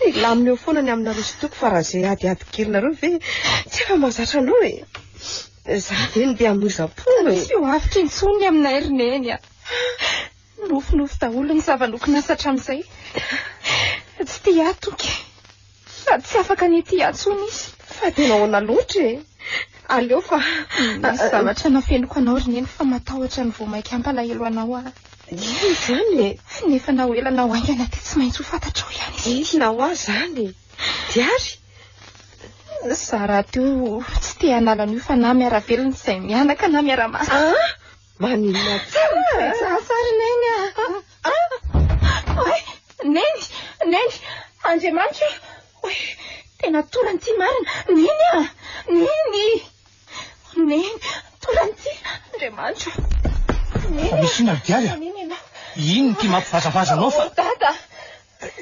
S4: Ilamina eo foana ny aminareo sy toko fa raha izay adiady kelinareo ve tsy efa mahazatra anao e. Zany ve ny dia hamoizam-pony.
S3: Tsy ho avitra intsony aminay ry neny. Nofinofy daholo ny zava-nokonasa hatramin'izay. Tsy tia atoky. Sady tsy afaka ny tia atsony izy.
S4: Fa tena ahoana loatra e. Aleo fa
S3: zavatra nafenoko anao ry neny fa matahotra ny voamaika ampalahelo anao
S4: Izany
S3: nefa na hoelana ho aingana ty tsy maintsy ho fantatrao ihany
S4: izy. Na ho zany. Diary.
S3: Zara teo tsy te hanala n'io fa na miara velona izay mianaka na miara masina.
S4: Maninona tsara.
S3: Sasary neny. Neny. Andriamanitra. Tena torany ty marina. Neny. Torany ty. Andriamanitra.
S7: Fa misy ina diary ino ty mampivazavaza anao fa
S3: dada.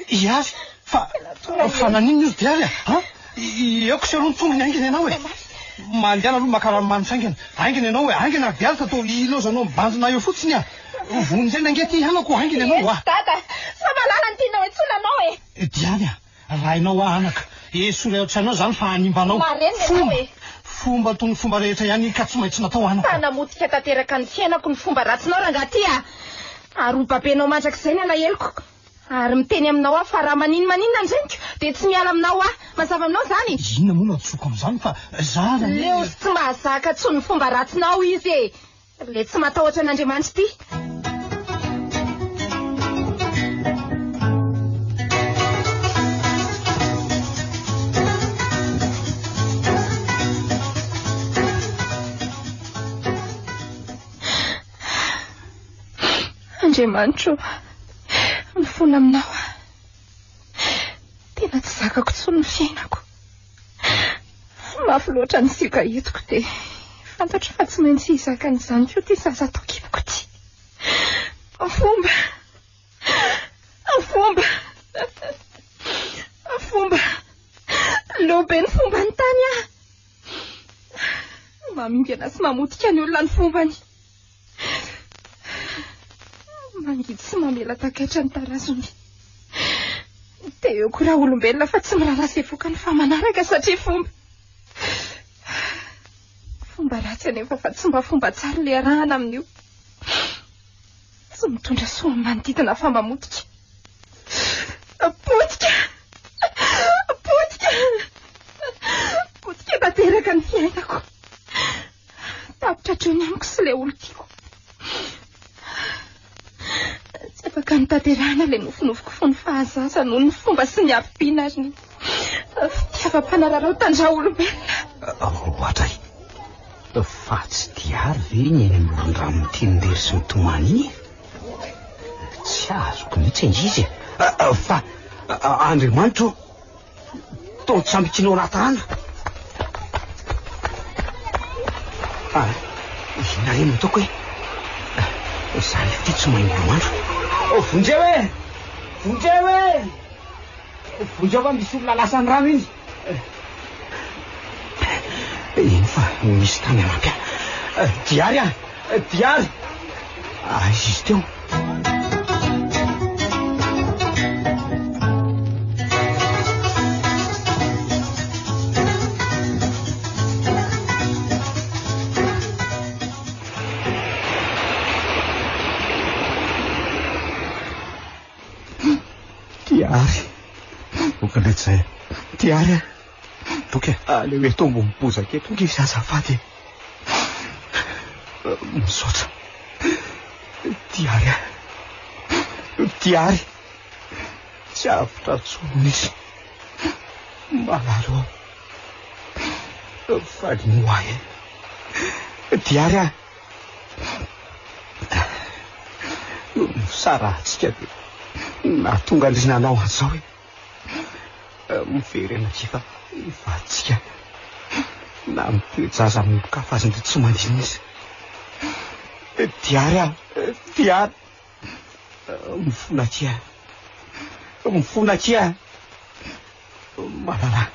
S7: Iary fa nanino izy diary eoko sy aloha ny tongony aingina ianao mandiana aloha makarano manosaingina aingina ianao aingina diary fa tao ilozanao mibandina eo fotsiny vony zay nange ty hanako aingina ianao
S3: dada fa malala ny tianao etsona anao
S7: diary raha ianao anaka esola ohatranao zany fa animbanao fomba tony fomba rehetra ihany ka tsy maintsy natao anako
S3: fa namotika tanteraka ny fiainako ny fomba ratsinao rangaty ary babenao mandrak'izay ny alahelo ary miteny aminao fa raha maninona anzaniko dia tsy miala aminao mazava aminao zany.
S7: Inona moa natsoko amin'izany fa zara
S3: leo tsy mahazaka tsony ny fomba ratsinao izy le tsy matahotra an'Andriamanitra ty. Andriamanitra mifona aminao tena tsy zakako tsony ny fiainako mafy loatra ny sika hitiko dia fantatra fa tsy maintsy hizaka n'izany koa ty zaza atao kipoko ty fomba lobe ny fomba ny tany mamimbana sy mamotika ny olona ny fombany mangidy sy mamela takaitra ny tarazony dia eo koa raha olombelona fa tsy miraharaha sevoaka ny famanaraka satria fomba ratsy anefa fa tsy mba fomba tsara le arahana amin'io tsy mitondra soa manodidina fa mamotika potika tanteraka ny fiainako tapitra hatreo amiko sy le olo tiako tsy afaka nitanterahana le nofinofiko fony fahazaza noho ny fomba sy ny ampina ary ny fitiavam-panararao tandra olombelona
S6: roatray fa tsy diary ve ny eny moron-drano mitindery sy mitomany iny tsy azoko mihitsy indrizy fa Andriamanitro, toa tsy ambikinao anaty rano. Ina reny ataoko hoe za ty tsy mahay Andriamanitro. Vonjeo e! Vonjeo e! Vonjeo fa misy olona lasany rano iny. Iny fa misy tany anampy diary diary. Izy teo. Diary.
S2: Okanety zay.
S6: Diary.
S2: Toky.
S6: Le hoe tombo mibozaka eto nge azafady. Misaotra. Diary. Diary. Tsy avitra tsony izy. Malalo. Falinoay. Diary. Sara atsika na tonga andrinanao an'izao hoe mivery anatria fa vatsika na mipejaza mikafa azy ndy tsy mandiny izy. Diary diary. Mifona tia. Mifona tia. Malala.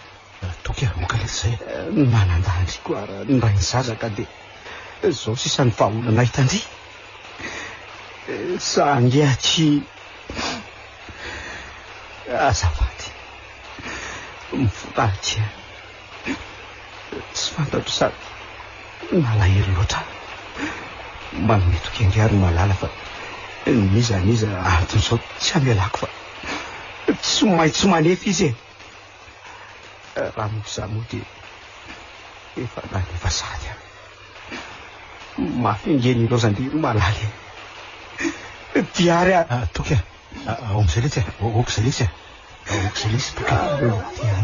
S2: Toky mokalety zay.
S6: Nanandandry koa ndray ny zazaka dia zao sisa ny vahaolana hitandry. Sange tsy azafady. Mifona tia. Tsy fantatro sa nalahelo loatra. Manome toky ary malala fa niza antony zao tsy amelako fa tsy maintsy manefa izy e. Raha moza moa dia efa nanefa sady mafingeny lozandiry malaly. Diary
S2: toky omizay letsy okizay letsy okizay letsy toky.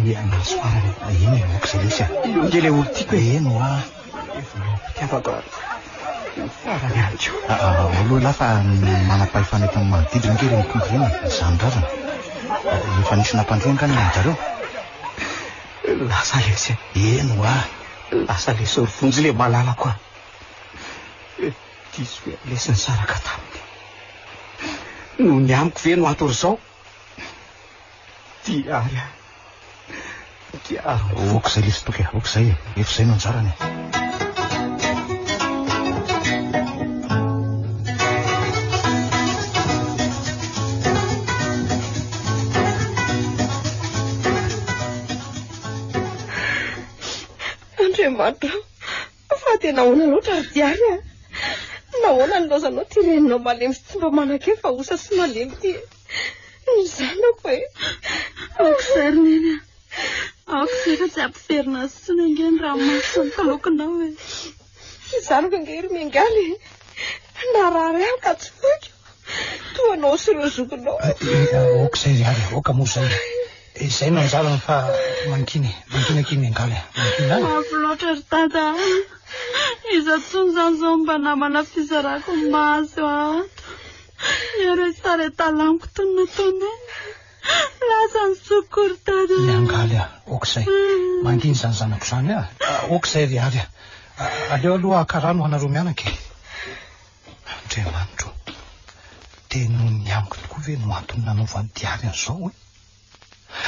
S6: Dia anaso farany.
S2: Iny okizay letsy
S6: nge le olo tiako e.
S2: Eno
S6: tiavaka farany antio.
S2: Aloha lafa manam-pahefaneta amin'ny manodidina nge reny kongreny zany razana. Efa nisy nampandroany ka ny zareo.
S6: Lasa lesy.
S2: Eno
S6: lasa lesy vonjy le malala koa. Diso hoe lesy ny saraka taminy. No ny amiko ve no atory zao. Diary. Diary.
S2: Okizay lesy toky. Okizay. Efa zay no anjarany.
S4: Andriamanitra, fa tena ahoana loatra ry diary a. Nahoana ny lozanao ty reninao malemy sy tsy mba manan-ke fa osa sy malemy ty. Ny zanako e.
S1: Okizay roneny okizay fa tsy ampiferina sy nengeny raha masony kalokinao e.
S4: Zanako ngery miangaly. Narary aho ka tsy foiko. Toanao sy ireo zokinao.
S7: Okizay diary, oka moa zay. Izay no anjarany fa mankiny akiny angaly.
S1: Mafy loatra ry tata. Iza tsony zany zao mba namana fizarako maso ato. Ero sare talamiko tonina tona. Lasa ny sokory tata.
S7: Angaly okizay. Mankiny zany zanako zany okizay diary. Aleo aloha karano anareo mianaka. Andriamanitro. Teno ny amiko tokoa ve no antony nanaovany diary an'izao hoe.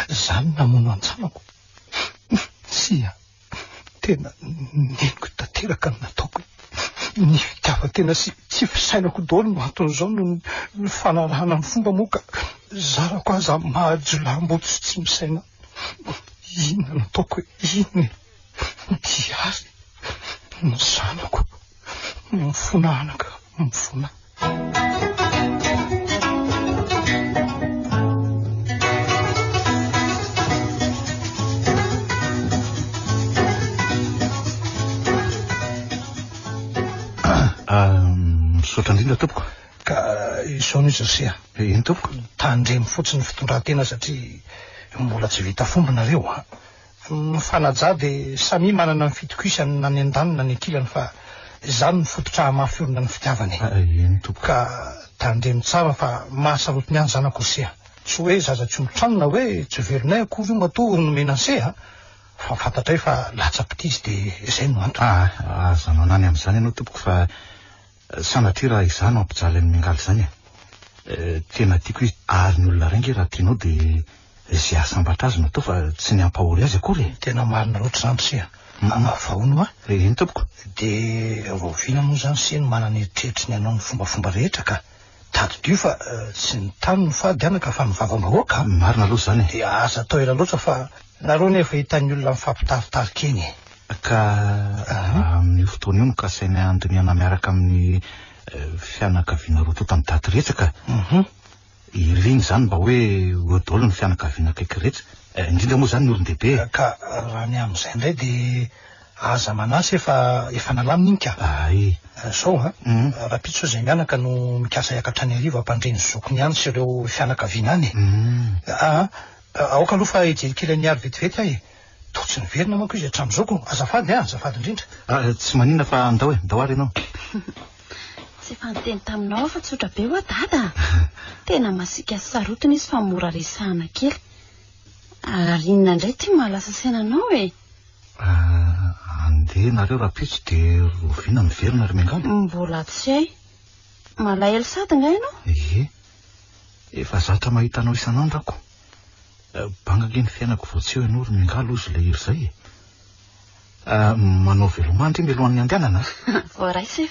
S7: Zany namono antsanako. Sia. Tena neniko tanteraka ny nataoko. Ny fitiavan-tena sy tsy fisainako daholo no anton'izao no fanarahana ny fomba moa ka zarako aza mahajolambotsy tsy misaina. Inona nataoko hoe iny diary ny zanako mifona anaka mifona.
S2: Misaotra indrindra tompoko.
S7: Ka izao no izy sia.
S2: Iny tompoko.
S7: Tandremy fotsiny fitondran-tena satria mbola tsy vita fomba nareo. Ny fanaja dia samy manana ny fitokisany na ny an-daniny na ny ankilany fa izany ny fototra mafiorina ny fitiavany.
S2: Iny tompoko.
S7: Ka tandremy tsara fa mahasarotiny any zanako sia. tsy hoe zaza tsy mitrano na hoe tsy verinay akory io mato nomenase fa fantatray fa latsapitia izy dia izay no antony.
S5: Azanao nany amin'izany ianao tompoko fa sanatria raha izany ampijaly amin'ny Mingaly izany tena tiako izy ary ny olona raingy raha tianao dia izay asambatra azy no atao fa tsy ny ampahory azy akory.
S7: Tena marina loatra izany sia. Vahono
S5: iny tompoko.
S7: Dia Rovina moa izany sia no manana eritreritry ny anao ny fombafomba rehetra ka tadidio fa tsy ny tany no fahadianaka fa mivava-mahoaka.
S5: Marina aloha izany.
S7: Dia asa atao ela loatra fa nareo nefa hitan'ny olona mifampitaritarika eny.
S5: Ka amin'ny fotoana io no kasainy andiniana miaraka amin'ny fianakaviana roa to tamin'ny daty rehetra ka ireny izany mba hoe odolo ny fianakaviana kaiky rehetra indrindra moa izany ny olon-dehibe.
S7: Ka raha ny amin'izay indray dia aza manasy efa nalamina iny ka. Sao raha pitso izay mianaka no mikasa hiakatra ny arivo ampandreny zokony ihany sy ireo fianakaviana any. Aoka aloha fa hijerikely ny ary vetivety ahy. Totsy ny verina manko izy hatramin'izao azafady azafady indrindra.
S5: Tsy manina fa andao ary ianao.
S1: Tsy fanteny taminao fa tsotra be hoa dada. Tena masika sarotiny izy fa mora resahana kely. Ary inona indray tia mahalasa sainanao
S5: andeha nareo raha pitso dia Rovina miverina ry Mingaly.
S1: Mbola tsy hay. Malahelo sady nga ianao?
S5: Efa zatra mahita anao isan'andrako. Bangaky ny fiainako vao tsy eo ianao ry Mingaly ozy ilay iry izay. Manao velomandry melohan'ny andehanana.
S1: Voaraisy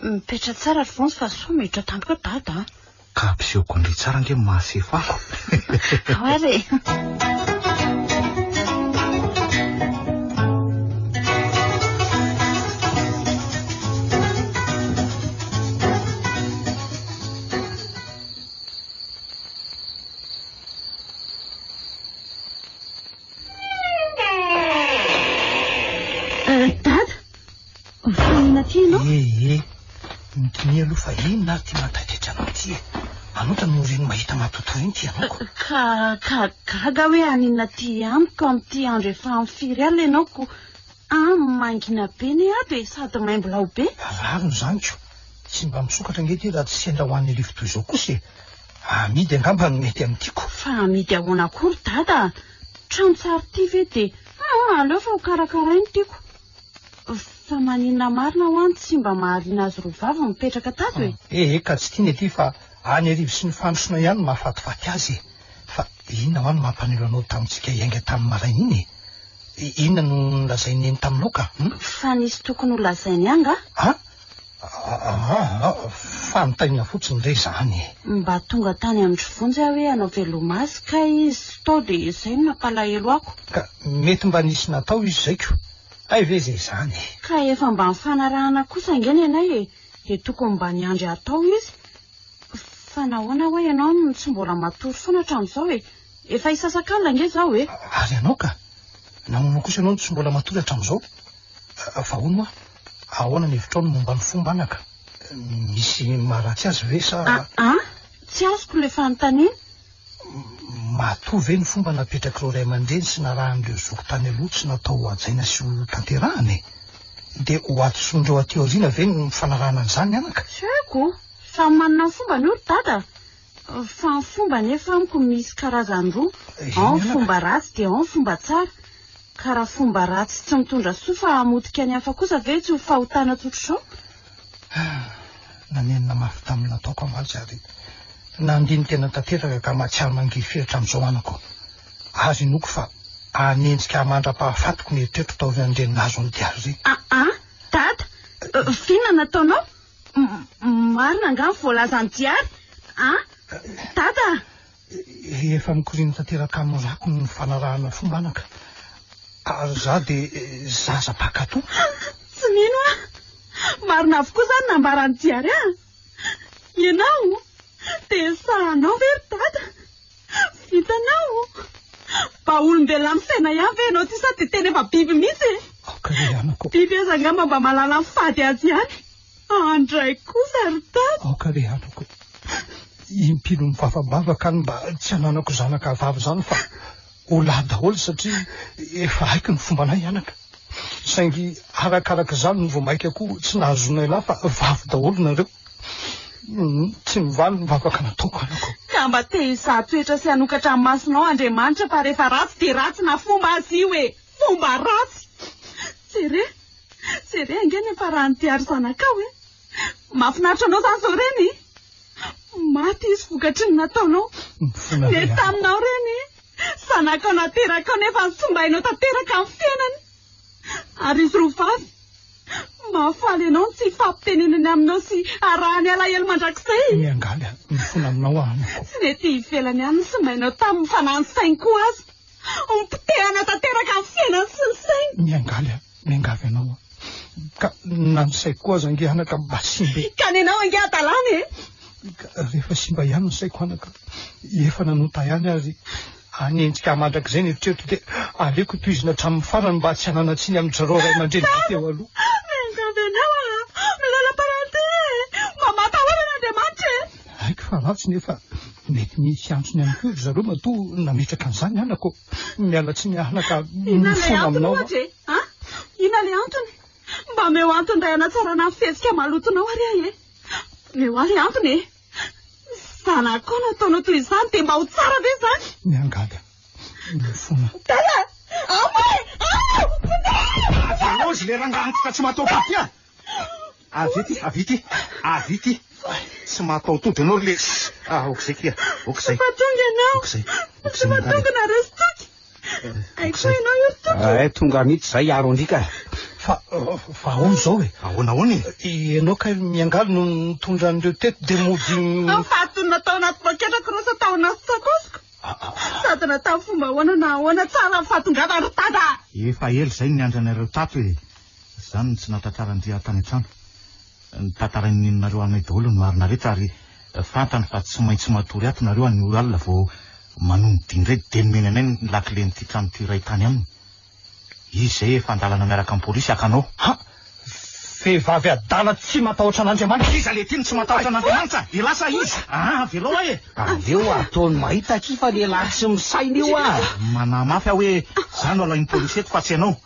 S1: mipetra tsara ry vonjy fa so miditra tampoka dada.
S5: Ka ampisehoko andray tsara nge mahasefo ako.
S1: Ary
S7: Mitiny aloha fa inona ary tia mataitra anao ty anotra no reny mahita matoto iny ty anaoko.
S1: Ka gaga hoe aninona ty amiko amin'ity andro efa amin'ny firy alina ianaoko mangina be ny aby sady maimbolao be.
S7: Rariny izanyko tsy mba misokatra ngety raha tsy sendra ho an'ny rivo toy izao kosa amidy angamba no mety amin'tiako.
S1: Fa amidy ahoana akory dada trano tsara ty ve dia aleo fa ho karakarainy tiako. Fa maninona marina ho any tsy mba mahaliana azy roa vavy mipetraka tato
S7: ka tsy tiany aty fa any arivo sy ny fandrosona ihany mahafatifaty azy. Fa inona ho any mampanelo anao tamintsika iainga tamin'ny maraina iny? Inona no nolazainy eny taminao ka?
S1: Fa nisy tokony ho lazainy anga?
S7: Fanontaniana fotsiny indray izany.
S1: Mba tonga tany amin'ny Trivonjy aho hoe anao velomasy ka izy to dia izay no nampalahelo ako.
S7: Ka mety mba nisy natao izy zaiko. Ay ve izay izany.
S1: Ka efa mba mifanarahana kosa angeny ianay dia tokony mba niandry atao izy. Fa nahoana hoe ianao no tsy mbola matory foana hatramin'izao efa isasak'alina ange izao
S7: Ary ianao ka namono kosa ianao no tsy mbola matory hatramin'izao. Vahono moa ahoana ny hevitrao no momba ny fomba anaka. Misy maharatsy azy ve sa?
S1: Tsy azoko ilay fanontaniana.
S7: Matoa ve ny fomba napetraka ireo ray aman-dreny sy narahan'ireo zokotany aloha tsy natao ho hajaina sy ho tanterahany dia ho atosoandreo aty aoriana ve ny fanarahana an'izany anaka?
S1: Tsy haiko samy manana ny fomba ny olo dada. Fa ny fomba nefa amiko misy karazany roa. Ao ny fomba ratsy dia ao ny fomba tsara. Ka raha fomba ratsy tsy mitondra soa fa hamotika ny hafa kosa ve tsy ho fahotana tsotr'izao?
S7: Nanenina mafy tamin'ny nataoko amaly ary nandiny tena tanteraka ka mahatsiaro mangirifiratra amin'izao anako. Azy inoko fa anenjika mandra-pahafatoko ny eritreritro taovy andreny nazo ny diary ry.
S1: Dada, fiona nataonao? Marina nga ny voalaza ny diary? Dada!
S7: Efa mikorina tanteraka amin'ny rako ny fanarahana fomba anaka. Ary za dia zaza pakato.
S1: Tsy mino marina avokoa izany nambarany diary ianao dia sahanao very dada. Vitanao mba olombelona amin'ny saina ihany ve ianao ty sa dia tena efa biby mihitsy biby aza angamba mba malala mifady azy ihany. Andray kosa ry dada.
S7: Aoka re anako impilo mivavambavaka any mba tsy hananako zanaka vavy izany fa ho lahy daholo satria efa haiko ny fombanay anaka. Saingy arakaraka izany no vao maika koa tsy nahazonay lahy fa vavy daholo nareo. Tsy mivalo ny vavaka nataoko anako.
S1: Ka mba te hisatoetra sy hanokatra amin'ny masonao Andriamanitra fa rehefa ratsy dia ratsy na fomba azy io e. Fomba ratsy. Sere angeny efa raha nitiary zanakao e. Mahafinaritra anao zany zao reny. Maty izy vokatry ny nataonao. Ne taminao reny. Zanakao nateraka nefa nitsombainao tanteraka amin'ny fiainany. Ary izy roa vavy. Mahafaly ianao tsy fampitenenany aminao sy arahany alahelo mandrakizay.
S7: Miangaly, mifona aminao anako.
S1: Tsy mety ivelany ihany nitsombainao tamin'ny fanany sainy koa azy. Ompitehana tanteraka amin'ny fiainany sy ny sainy.
S7: Miangaly ianao. Ka nanosaiko koa aza ange anaka mba simba.
S1: Ka nenao ange adalany e?
S7: Rehefa simba ihany no saiko anaka. Efa nanota ihany ary anenjika mandrakizay ny eritreto dia aleko toizina hatramin'ny farany mba tsy hananatsiny amin'ny zareo ray aman-dreny teo aloha.
S1: Miangavy anao milala-paranty mamatahoana Andriamanitra e.
S7: Haiko fa ratsy nefa mety misy antsony ihany koa zareo matoa nametraka an'izany anako. Mialatsy ny anaka mifona aminao.
S1: Ina le antony? Mba meo antony ray anatsarana amin'ny fihetsika malotonao ary e. Meo ale antony e. Zanakao nataonao toy izany dia mba ho tsara ve zany?
S7: Miangaly, mifona.
S1: Dala! Amay!
S5: Avalozy le rangahanty fa tsy matao patia. Avity. Tsy matao tody anao le. Okizay kia. Okizay.
S1: Fatonga ianao. Tsy matonga na restoky. Aiko ianao io toky.
S6: Tonga mihitsy zay aro andrika.
S7: Fa ahoana zao e?
S5: Ahoana
S7: ianao ka miangaly no nitondra an'ireo teto dia mody.
S1: Fatony natao anaty baketrako rasa tao anaty sakosiko. Sady natao fomba ahoana na ahoana tsara fatongava ry tada.
S5: Efa ela zay ny andranareo tato e. Zany tsy natantaran-dia tany an-trano. Ny tantaran'ny ninonareo anay daholo ny marina rehetra ary fantany fa tsy maintsy matory ato nareo any alina vao manomdy indray denomeny anay ny lakilen'ity trano ty ray tany aminy. Izy zay efa andalana miaraka amin'ny polisy akanao.
S7: Vehivavy adala tsy matahotra an'Andriamanitra.
S5: Iza le tiny tsy matahotra an'Andriamanitra. Ilasa izy. Velao e.
S6: Aleo ataony mahita ki fa lehilahy tsy misaina io
S5: Manamafy aho hoe zany alainy polisy eto fa tsy ianao.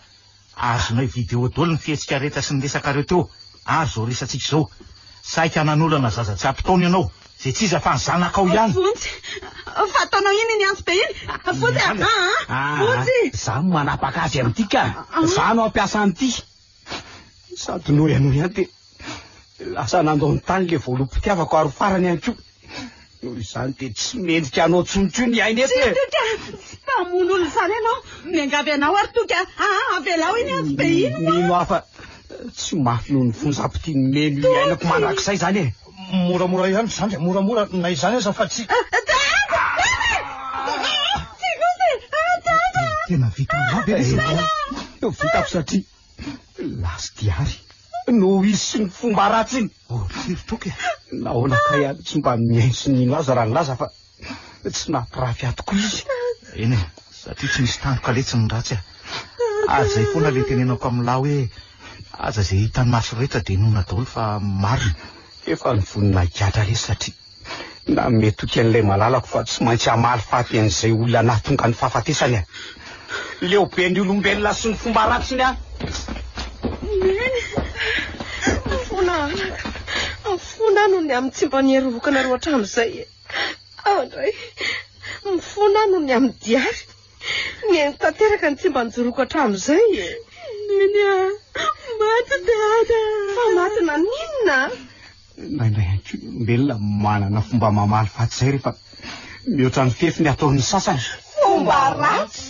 S5: Azonay vidéo daholo ny fihetsika rehetra sy ny resakareo teo. Azo resatsika zao. Saika nanolana zaza tsy ampitaony ianao. Zay tsy iza fa ny zanakao ihany.
S1: Fontsy. Fa ataonao iny ny antsy be iny. Fontsy. Fontsy.
S6: Zaho manapaka azy amin'ity ka. Zaho no ampiasa an'ity. Sady noho ihany dia lasa nandao ny tany le voaloham-pitiavako ary farany ihany koa. Noho izany dia tsy mendrika anao tsonotsono ny aina eto.
S1: Mpamono olo izany ianao. Miangavy anao ary toka. Avelao iny antsy be iny.
S6: Nino hafa tsy mafy noho ny fonjam-pitiny meno iainako manakizay zany e.
S7: Moramora ihany zany moramora na izany aza fa tsy. Tena vita
S6: vitako satria lasy diary no izy sy ny fomba ratsy iny.
S5: Tsirotoky.
S6: Nahoana ka ihany tsy mba miaino sy nino aza raha nilaza fa tsy nampirafy atoko izy.
S5: Eny e, satria tsy misy tandroka letsy ny ratsy azay foana le tenenako amin'lahy hoe aza zay hitany maso rehetra dia nona daholo fa marina.
S6: Efa ny vonina higadra le satria na mety hoky an'ilay malalako fa tsy maintsy hamaly faty an'izay olona nahatonga ny fahafatesany leo be ny olombelona sy ny fomba ratsiny
S4: Mifona no ny amin'ny tsy mba nierovokana roa hatramin'izay. Andray, mifona no ny amin'ny diary. Ny tanteraka ny tsy mba nijoroko hatramin'izay.
S1: Maty dada.
S4: Fa maty na ninona?
S6: Naindray ihany koa mbelona manana fomba mamaly faty izay rehefa mihoatra ny fefiny ataon'ny sasany.
S4: Fomba ratsy.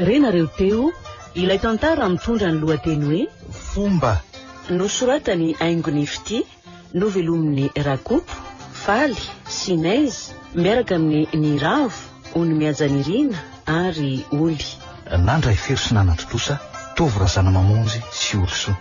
S8: Renareo teo ilay tantara mitondra ny lohateny hoe
S5: fomba
S8: nosoratany Aingony Fity novelomin'ny Rakoto Faly Sinaizy miaraka amin'ny Niravo Onymiajanirina ary Oly
S5: nandray fery sy nanatolosa tovy razana mamonjy sy oloso.